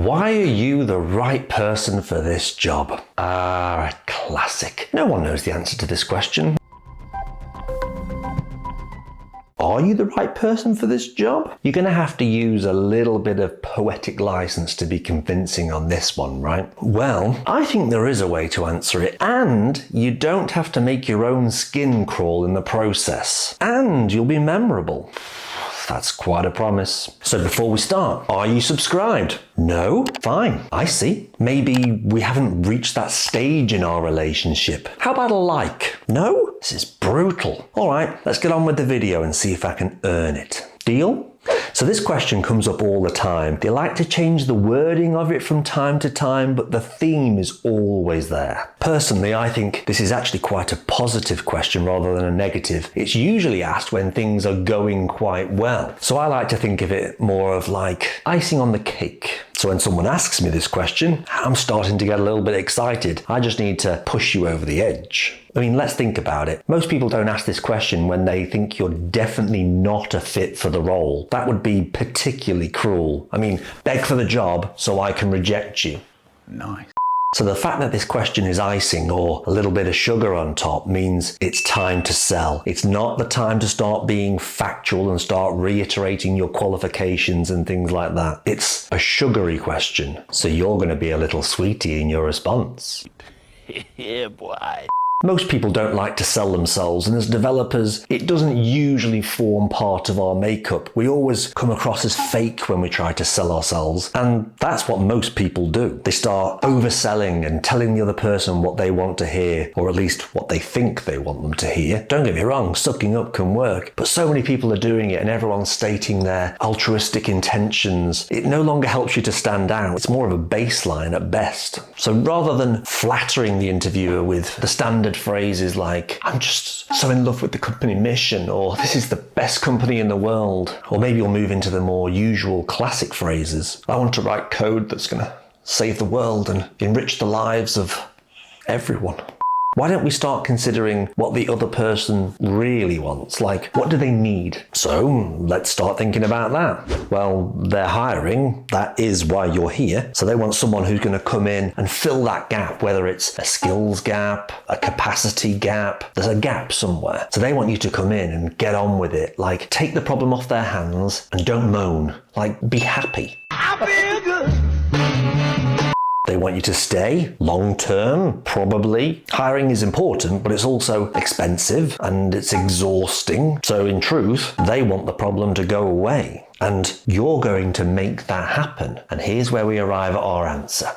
Why are you the right person for this job? A classic. No one knows the answer to this question. Are you the right person for this job? You're going to have to use a little bit of poetic license to be convincing on this one, right? Well, I think there is a way to answer it, and you don't have to make your own skin crawl in the process. And you'll be memorable. That's quite a promise. So before we start, are you subscribed? No? Fine. I see. Maybe we haven't reached that stage in our relationship. How about a like? No? This is brutal. All right, let's get on with the video and see if I can earn it. Deal? So this question comes up all the time. They like to change the wording of it from time to time, but the theme is always there. Personally, I think this is actually quite a positive question rather than a negative. It's usually asked when things are going quite well. So I like to think of it more of like icing on the cake. So when someone asks me this question, I'm starting to get a little bit excited. I just need to push you over the edge. I mean, let's think about it. Most people don't ask this question when they think you're definitely not a fit for the role. That would be particularly cruel. I mean, beg for the job so I can reject you. Nice. So the fact that this question is icing or a little bit of sugar on top means it's time to sell. It's not the time to start being factual and start reiterating your qualifications and things like that. It's a sugary question, so you're going to be a little sweetie in your response. Yeah, boy. Most people don't like to sell themselves, and as developers, it doesn't usually form part of our makeup. We always come across as fake when we try to sell ourselves, and that's what most people do. They start overselling and telling the other person what they want to hear, or at least what they think they want them to hear. Don't get me wrong, sucking up can work, but so many people are doing it and everyone's stating their altruistic intentions. It no longer helps you to stand out. It's more of a baseline at best. So rather than flattering the interviewer with the standard phrases like, I'm just so in love with the company mission, or this is the best company in the world, or maybe you'll move into the more usual classic phrases. I want to write code that's going to save the world and enrich the lives of everyone. Why don't we start considering what the other person really wants? Like, what do they need? So let's start thinking about that. Well, they're hiring. That is why you're here. So they want someone who's going to come in and fill that gap, whether it's a skills gap, a capacity gap. There's a gap somewhere. So they want you to come in and get on with it. Like, take the problem off their hands and don't moan. Like, be happy. I feel good. They want you to stay long term, probably. Hiring is important, but it's also expensive and it's exhausting. So in truth, they want the problem to go away. And you're going to make that happen. And here's where we arrive at our answer.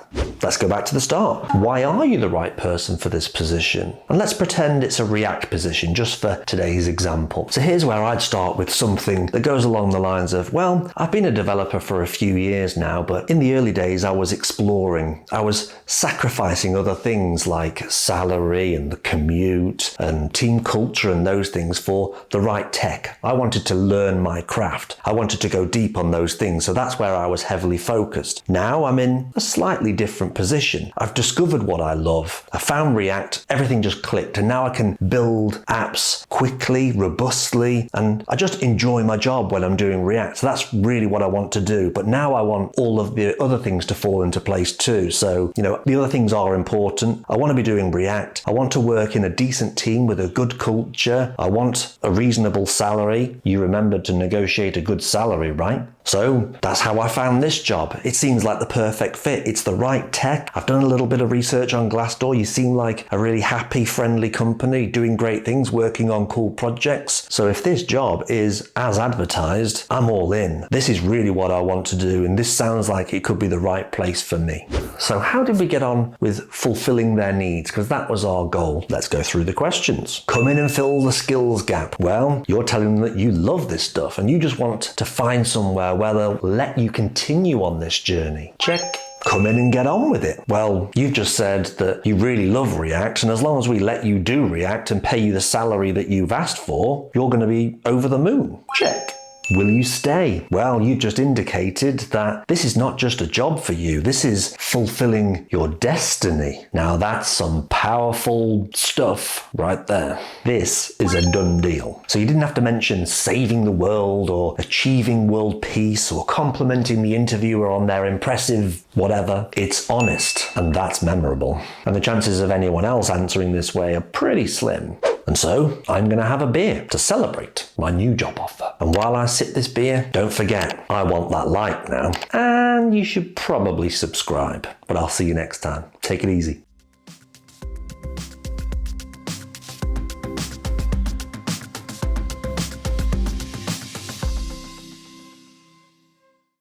Let's go back to the start. Why are you the right person for this position? And let's pretend it's a React position, just for today's example. So here's where I'd start with something that goes along the lines of, well, I've been a developer for a few years now, but in the early days I was exploring. I was sacrificing other things like salary and the commute and team culture and those things for the right tech. I wanted to learn my craft. I wanted to go deep on those things, so that's where I was heavily focused. Now I'm in a slightly different position. I've discovered what I love. I found React, everything just clicked, and now I can build apps quickly, robustly, and I just enjoy my job when I'm doing React. So that's really what I want to do. But now I want all of the other things to fall into place too. So, the other things are important. I want to be doing React. I want to work in a decent team with a good culture. I want a reasonable salary. You remembered to negotiate a good salary, right? So that's how I found this job. It seems like the perfect fit. It's the right tech. I've done a little bit of research on Glassdoor. You seem like a really happy, friendly company, doing great things, working on cool projects. So if this job is as advertised, I'm all in. This is really what I want to do, and this sounds like it could be the right place for me. So how did we get on with fulfilling their needs? Because that was our goal. Let's go through the questions. Come in and fill the skills gap. Well, you're telling them that you love this stuff and you just want to find somewhere where they'll let you continue on this journey. Check. Come in and get on with it. Well, you've just said that you really love React, and as long as we let you do React and pay you the salary that you've asked for, you're going to be over the moon. Check. Will you stay? Well, you've just indicated that this is not just a job for you. This is fulfilling your destiny. Now that's some powerful stuff right there. This is a done deal. So you didn't have to mention saving the world or achieving world peace or complimenting the interviewer on their impressive whatever. It's honest, and that's memorable. And the chances of anyone else answering this way are pretty slim. And so I'm going to have a beer to celebrate my new job offer. And while I sip this beer, don't forget, I want that like now. And you should probably subscribe. But I'll see you next time. Take it easy.